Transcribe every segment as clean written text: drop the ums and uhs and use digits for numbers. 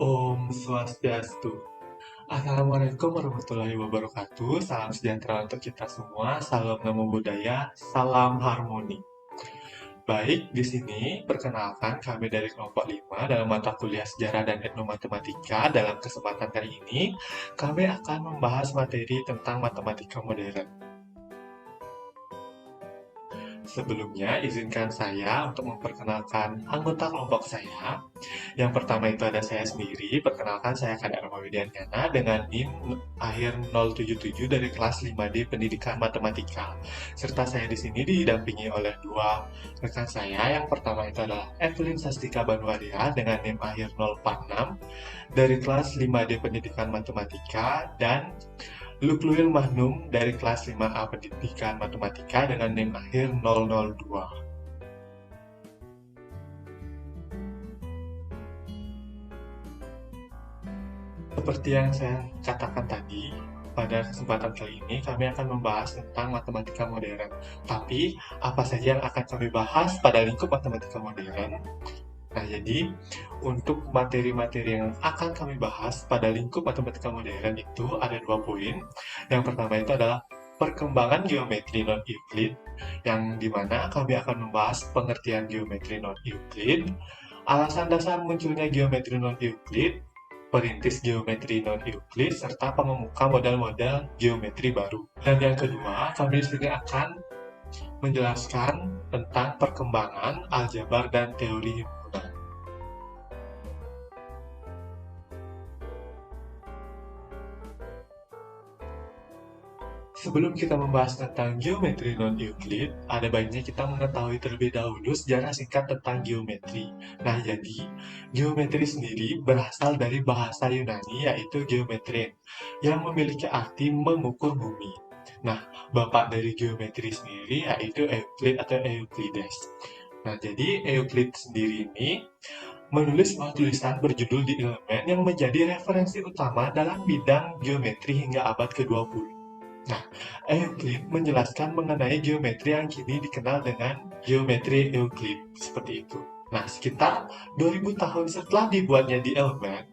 Om Swastiastu. Assalamualaikum warahmatullahi wabarakatuh. Salam sejahtera untuk kita semua. Salam namo buddhaya. Salam harmoni. Baik, di sini perkenalkan kami dari kelompok 5 dalam mata kuliah Sejarah dan Etnomatematika. Dalam kesempatan kali ini, kami akan membahas materi tentang matematika modern. Sebelumnya, izinkan saya untuk memperkenalkan anggota kelompok saya. Yang pertama itu ada saya sendiri. Perkenalkan, saya Kadar Widiansyana dengan NIM akhir 077 dari kelas 5D Pendidikan Matematika. Serta saya di sini didampingi oleh dua rekan saya. Yang pertama itu adalah Evelyn Sastika Banuaria dengan NIM akhir 046 dari kelas 5D Pendidikan Matematika, dan Lukluil Mahnum dari kelas 5A Pendidikan Matematika dengan NIM akhir 002. Seperti yang saya katakan tadi, pada kesempatan kali ini kami akan membahas tentang matematika modern. Tapi, apa saja yang akan kami bahas pada lingkup matematika modern? Nah, jadi untuk materi-materi yang akan kami bahas pada lingkup matematika modern itu ada 2 poin. Yang pertama itu adalah perkembangan geometri non-Euclid, yang dimana kami akan membahas pengertian geometri non-Euclid, alasan dasar munculnya geometri non-Euclid, perintis geometri non-Euclid, serta pengemuka model-model geometri baru. Dan yang kedua, kami di sini akan menjelaskan tentang perkembangan aljabar dan teori himpunan. Sebelum kita membahas tentang geometri non-Euclid, ada baiknya kita mengetahui terlebih dahulu sejarah singkat tentang geometri. Nah, jadi, geometri sendiri berasal dari bahasa Yunani, yaitu geometrin, yang memiliki arti mengukur bumi. Nah, bapak dari geometri sendiri yaitu Euclid atau Euclides. Nah, jadi Euclid sendiri ini menulis sebuah tulisan berjudul The Element yang menjadi referensi utama dalam bidang geometri hingga abad ke-20. Nah, Euclid menjelaskan mengenai geometri yang kini dikenal dengan geometri Euclid, seperti itu. Nah, sekitar 2000 tahun setelah dibuatnya di Element,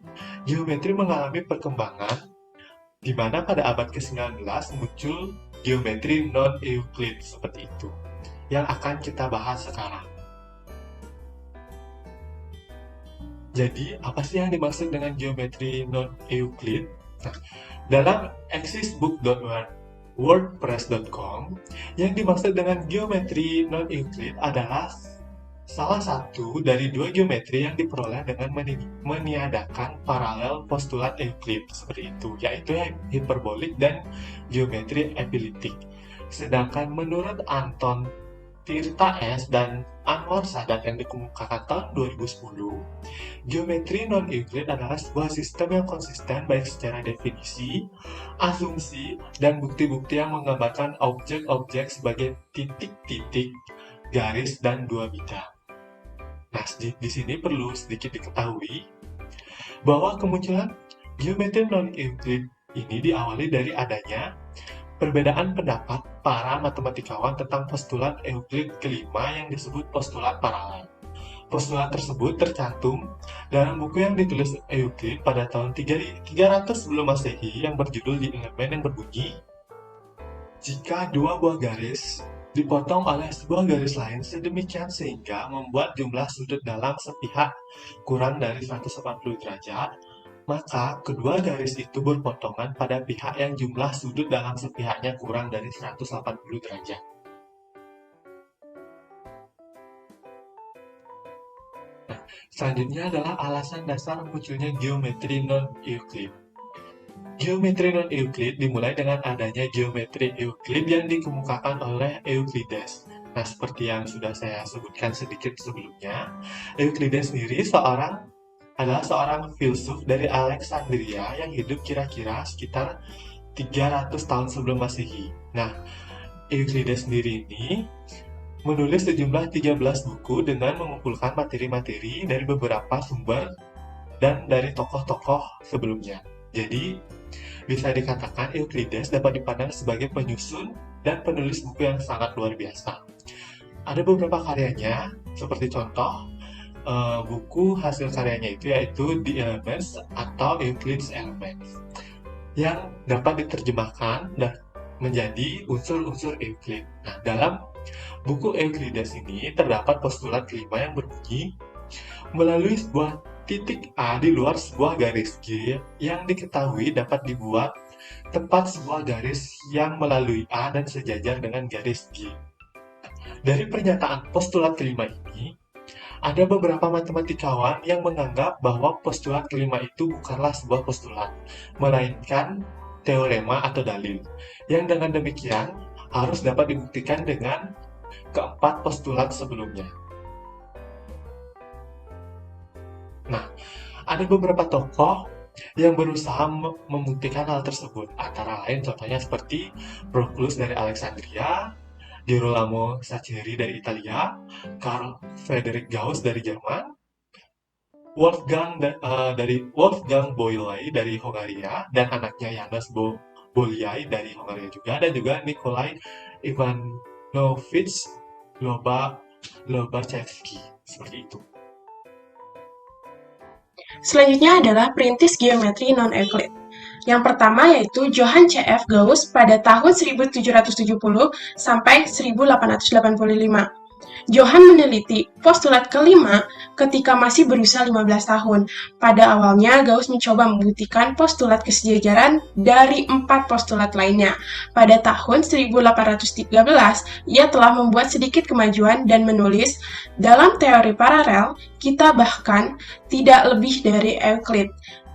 geometri mengalami perkembangan, di mana pada abad ke-19 muncul geometri non-Euclid seperti itu, yang akan kita bahas sekarang. Jadi, apa sih yang dimaksud dengan geometri non-Euclid? Nah, dalam exisbook.wordpress.com, yang dimaksud dengan geometri non-Euclid adalah salah satu dari dua geometri yang diperoleh dengan meniadakan paralel postulat Euclid, seperti itu, yaitu hiperbolik dan geometri elliptik. Sedangkan menurut Anton Tirta S. dan Anwar Sadat yang dikemukakan tahun 2010, geometri non-Euclid adalah sebuah sistem yang konsisten baik secara definisi, asumsi, dan bukti-bukti yang menggambarkan objek-objek sebagai titik-titik, garis, dan dua bidang. Nah, di sini perlu sedikit diketahui bahwa kemunculan geometri non-Euclid ini diawali dari adanya perbedaan pendapat para matematikawan tentang postulat Euclid kelima yang disebut postulat paralel. Postulat tersebut tercantum dalam buku yang ditulis Euclid pada tahun 300 sebelum Masehi yang berjudul The Element, yang berbunyi, jika dua buah garis dipotong oleh sebuah garis lain sedemikian sehingga membuat jumlah sudut dalam sepihak kurang dari 180 derajat, maka kedua garis itu berpotongan pada pihak yang jumlah sudut dalam sepihaknya kurang dari 180 derajat. Selanjutnya adalah alasan dasar munculnya geometri non-Euclid. Geometri non-Euclid dimulai dengan adanya geometri Euclid yang dikemukakan oleh Euclides. Nah, seperti yang sudah saya sebutkan sedikit sebelumnya, Euclides sendiri adalah seorang filsuf dari Alexandria yang hidup kira-kira sekitar 300 tahun sebelum Masehi. Nah, Euclides sendiri ini menulis sejumlah 13 buku dengan mengumpulkan materi-materi dari beberapa sumber dan dari tokoh-tokoh sebelumnya. Jadi, bisa dikatakan Euclides dapat dipandang sebagai penyusun dan penulis buku yang sangat luar biasa. Ada beberapa karyanya, seperti contoh buku hasil karyanya itu yaitu The Elements atau Euclid's Elements yang dapat diterjemahkan dan menjadi unsur-unsur Euclid. Nah, dalam buku Euclides ini terdapat postulat kelima yang berbunyi melalui sebuah titik A di luar sebuah garis G yang diketahui dapat dibuat tepat sebuah garis yang melalui A dan sejajar dengan garis G. Dari pernyataan postulat kelima ini, ada beberapa matematikawan yang menganggap bahwa postulat kelima itu bukanlah sebuah postulat, melainkan teorema atau dalil, yang dengan demikian harus dapat dibuktikan dengan keempat postulat sebelumnya. Nah, ada beberapa tokoh yang berusaha membuktikan hal tersebut, antara lain contohnya seperti Proclus dari Alexandria, Girolamo Saccheri dari Italia, Carl Friedrich Gauss dari Jerman, Wolfgang Bolyai dari Hongaria, dan anaknya János Bolyai dari Hongaria juga, dan juga Nikolai Ivanovich Lobachevsky, seperti itu. Selanjutnya adalah perintis geometri non-Euclid. Yang pertama yaitu Johann C.F. Gauss pada tahun 1770 sampai 1885. Johann meneliti postulat kelima ketika masih berusia 15 tahun. Pada awalnya, Gauss mencoba membuktikan postulat kesejajaran dari 4 postulat lainnya. Pada tahun 1813, ia telah membuat sedikit kemajuan dan menulis, dalam teori paralel, kita bahkan tidak lebih dari Euclid.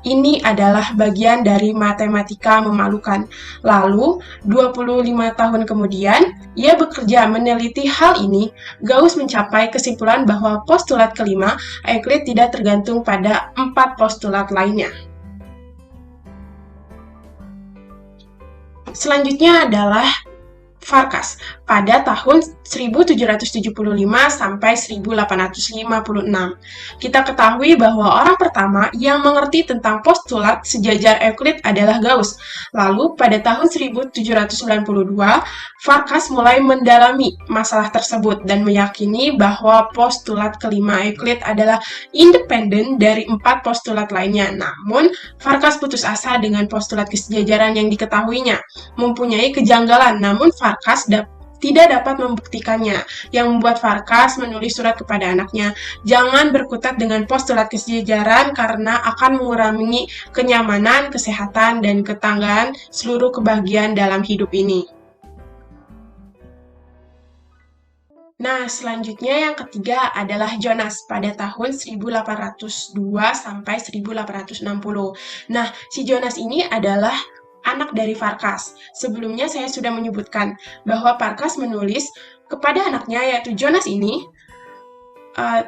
Ini adalah bagian dari matematika memalukan. Lalu, 25 tahun kemudian, ia bekerja meneliti hal ini. Gauss mencapai kesimpulan bahwa postulat kelima, Euclid tidak tergantung pada 4 postulat lainnya. Selanjutnya adalah Farkas pada tahun 1775 sampai 1856. Kita ketahui bahwa orang pertama yang mengerti tentang postulat sejajar Euclid adalah Gauss. Lalu pada tahun 1792, Farkas mulai mendalami masalah tersebut dan meyakini bahwa postulat kelima Euclid adalah independen dari 4 postulat lainnya. Namun, Farkas putus asa dengan postulat kesejajaran yang diketahuinya, mempunyai kejanggalan, namun Farkas tidak dapat membuktikannya, yang membuat Farkas menulis surat kepada anaknya, jangan berkutat dengan postulat kesejajaran karena akan mengurangi kenyamanan, kesehatan, dan ketanggaan seluruh kebahagiaan dalam hidup ini. Nah, selanjutnya yang ketiga adalah Jonas pada tahun 1802 sampai 1860. Nah, si Jonas ini adalah anak dari Farkas. Sebelumnya saya sudah menyebutkan bahwa Farkas menulis kepada anaknya yaitu Jonas ini,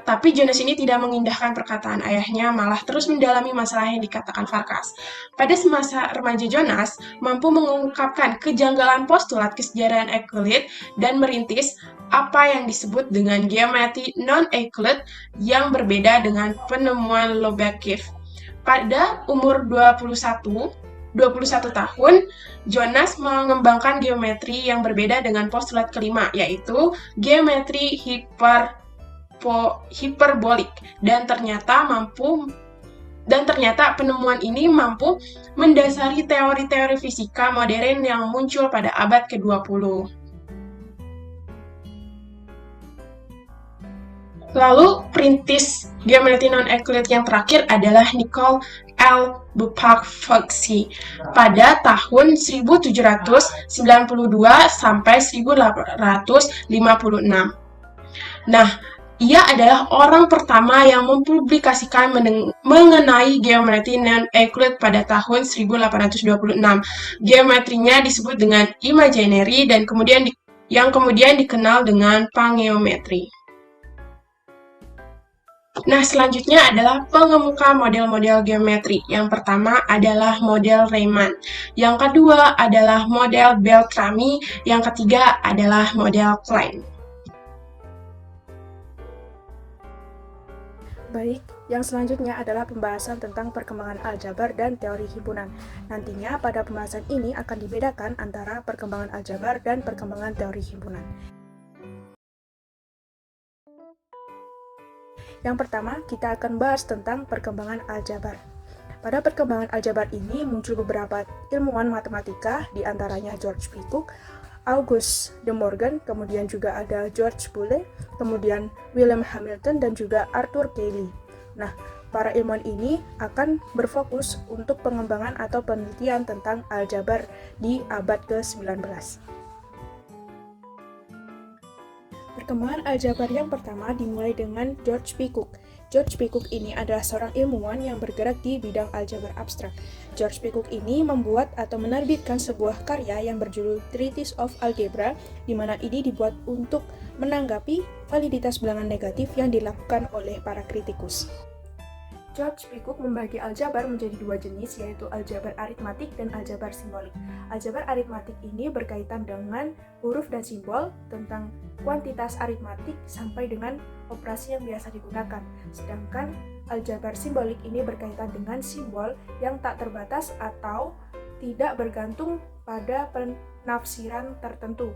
tapi Jonas ini tidak mengindahkan perkataan ayahnya, malah terus mendalami masalah yang dikatakan Farkas. Pada semasa remaja Jonas mampu mengungkapkan kejanggalan postulat kesejajaran Euclid dan merintis apa yang disebut dengan geometri non-Euclid yang berbeda dengan penemuan Lobachiev. Pada umur 21 tahun, Jonas mengembangkan geometri yang berbeda dengan postulat kelima, yaitu geometri hiperbolik, dan ternyata penemuan ini mampu mendasari teori-teori fisika modern yang muncul pada abad ke-20. Lalu, perintis geometri non-Euclid yang terakhir adalah Nicole L. Lobachevsky pada tahun 1792 sampai 1856. Nah, ia adalah orang pertama yang mempublikasikan mengenai geometri non-Euclid pada tahun 1826. Geometrinya disebut dengan imaginary dan kemudian dikenal dengan pangeometri. Nah, selanjutnya adalah pengemuka model-model geometri. Yang pertama adalah model Riemann. Yang kedua adalah model Beltrami. Yang ketiga adalah model Klein. Baik, yang selanjutnya adalah pembahasan tentang perkembangan aljabar dan teori himpunan. Nantinya pada pembahasan ini akan dibedakan antara perkembangan aljabar dan perkembangan teori himpunan. Yang pertama, kita akan bahas tentang perkembangan aljabar. Pada perkembangan aljabar ini muncul beberapa ilmuwan matematika, di antaranya George P. Cook, Auguste de Morgan, kemudian juga ada George Boole, kemudian William Hamilton, dan juga Arthur Cayley. Nah, para ilmuwan ini akan berfokus untuk pengembangan atau penelitian tentang aljabar di abad ke-19. Perkembangan aljabar yang pertama dimulai dengan George P. Cook. George P. Cook ini adalah seorang ilmuwan yang bergerak di bidang aljabar abstrak. George P. Cook ini membuat atau menerbitkan sebuah karya yang berjudul Treatise of Algebra, di mana ini dibuat untuk menanggapi validitas bilangan negatif yang dilakukan oleh para kritikus. George P. Cook membagi aljabar menjadi dua jenis, yaitu aljabar aritmatik dan aljabar simbolik. Aljabar aritmatik ini berkaitan dengan huruf dan simbol, tentang kuantitas aritmatik sampai dengan operasi yang biasa digunakan. Sedangkan aljabar simbolik ini berkaitan dengan simbol yang tak terbatas atau tidak bergantung pada penafsiran tertentu.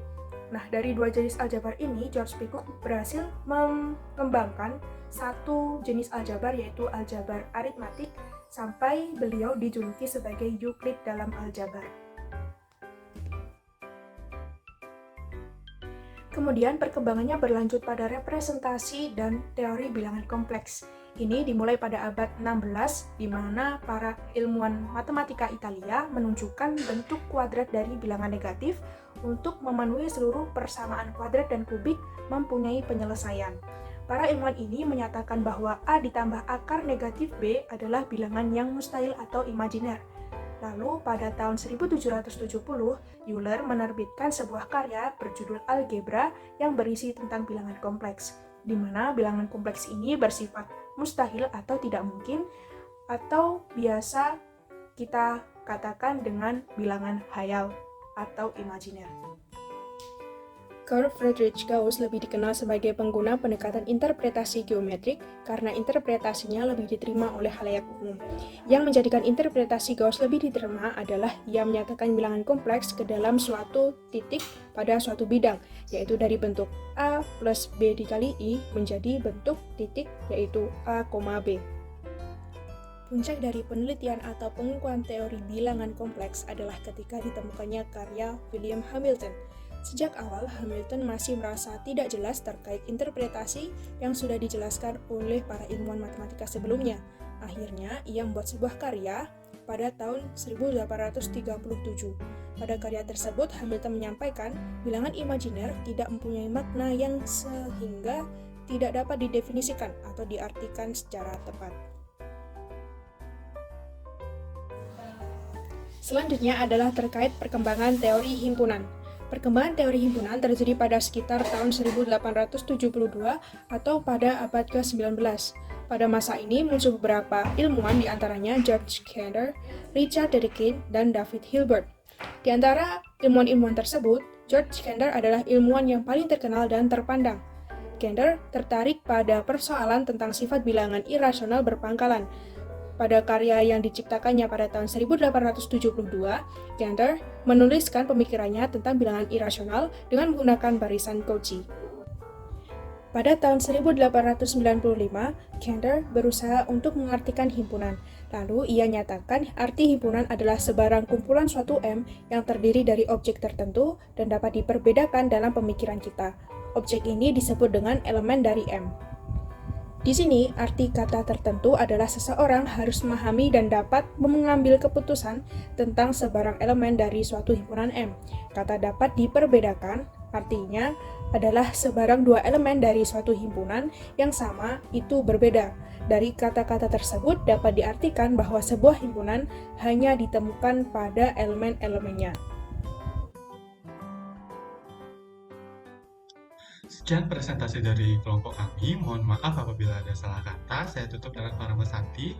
Nah, dari dua jenis aljabar ini, George P. Cook berhasil mengembangkan satu jenis aljabar, yaitu aljabar aritmatik, sampai beliau dijuluki sebagai Euclid dalam aljabar. Kemudian perkembangannya berlanjut pada representasi dan teori bilangan kompleks. Ini dimulai pada abad 16, di mana para ilmuwan matematika Italia menunjukkan bentuk kuadrat dari bilangan negatif untuk memenuhi seluruh persamaan kuadrat dan kubik mempunyai penyelesaian. Para ilmuwan ini menyatakan bahwa A ditambah akar negatif B adalah bilangan yang mustahil atau imajiner. Lalu pada tahun 1770, Euler menerbitkan sebuah karya berjudul Algebra yang berisi tentang bilangan kompleks, di mana bilangan kompleks ini bersifat mustahil atau tidak mungkin, atau biasa kita katakan dengan bilangan khayal atau imajiner. Carl Friedrich Gauss lebih dikenal sebagai pengguna pendekatan interpretasi geometrik karena interpretasinya lebih diterima oleh khalayak umum. Yang menjadikan interpretasi Gauss lebih diterima adalah ia menyatakan bilangan kompleks ke dalam suatu titik pada suatu bidang, yaitu dari bentuk A plus B dikali I menjadi bentuk titik, yaitu A, B. Puncak dari penelitian atau pengukuhan teori bilangan kompleks adalah ketika ditemukannya karya William Hamilton. Sejak awal, Hamilton masih merasa tidak jelas terkait interpretasi yang sudah dijelaskan oleh para ilmuwan matematika sebelumnya. Akhirnya, ia membuat sebuah karya pada tahun 1837. Pada karya tersebut, Hamilton menyampaikan bilangan imajiner tidak mempunyai makna yang sehingga tidak dapat didefinisikan atau diartikan secara tepat. Selanjutnya adalah terkait perkembangan teori himpunan. Perkembangan teori himpunan terjadi pada sekitar tahun 1872 atau pada abad ke-19. Pada masa ini muncul beberapa ilmuwan, di antaranya George Cantor, Richard Dedekind, dan David Hilbert. Di antara ilmuwan-ilmuwan tersebut, George Cantor adalah ilmuwan yang paling terkenal dan terpandang. Cantor tertarik pada persoalan tentang sifat bilangan irasional berpangkalan. Pada karya yang diciptakannya pada tahun 1872, Cantor menuliskan pemikirannya tentang bilangan irasional dengan menggunakan barisan Cauchy. Pada tahun 1895, Cantor berusaha untuk mengartikan himpunan. Lalu ia nyatakan arti himpunan adalah sebarang kumpulan suatu M yang terdiri dari objek tertentu dan dapat diperbedakan dalam pemikiran kita. Objek ini disebut dengan elemen dari M. Di sini, arti kata tertentu adalah seseorang harus memahami dan dapat mengambil keputusan tentang sebarang elemen dari suatu himpunan M. Kata dapat diperbedakan artinya adalah sebarang dua elemen dari suatu himpunan yang sama itu berbeda. Dari kata-kata tersebut dapat diartikan bahwa sebuah himpunan hanya ditemukan pada elemen-elemennya. Sekian presentasi dari kelompok kami. Mohon maaf apabila ada salah kata. Saya tutup dengan Parama Santi.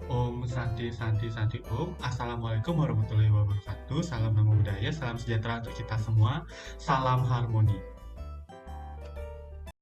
Om Santi Santi Santi Om. Assalamualaikum warahmatullahi wabarakatuh. Salam namo buddhaya, salam sejahtera untuk kita semua. Salam harmoni.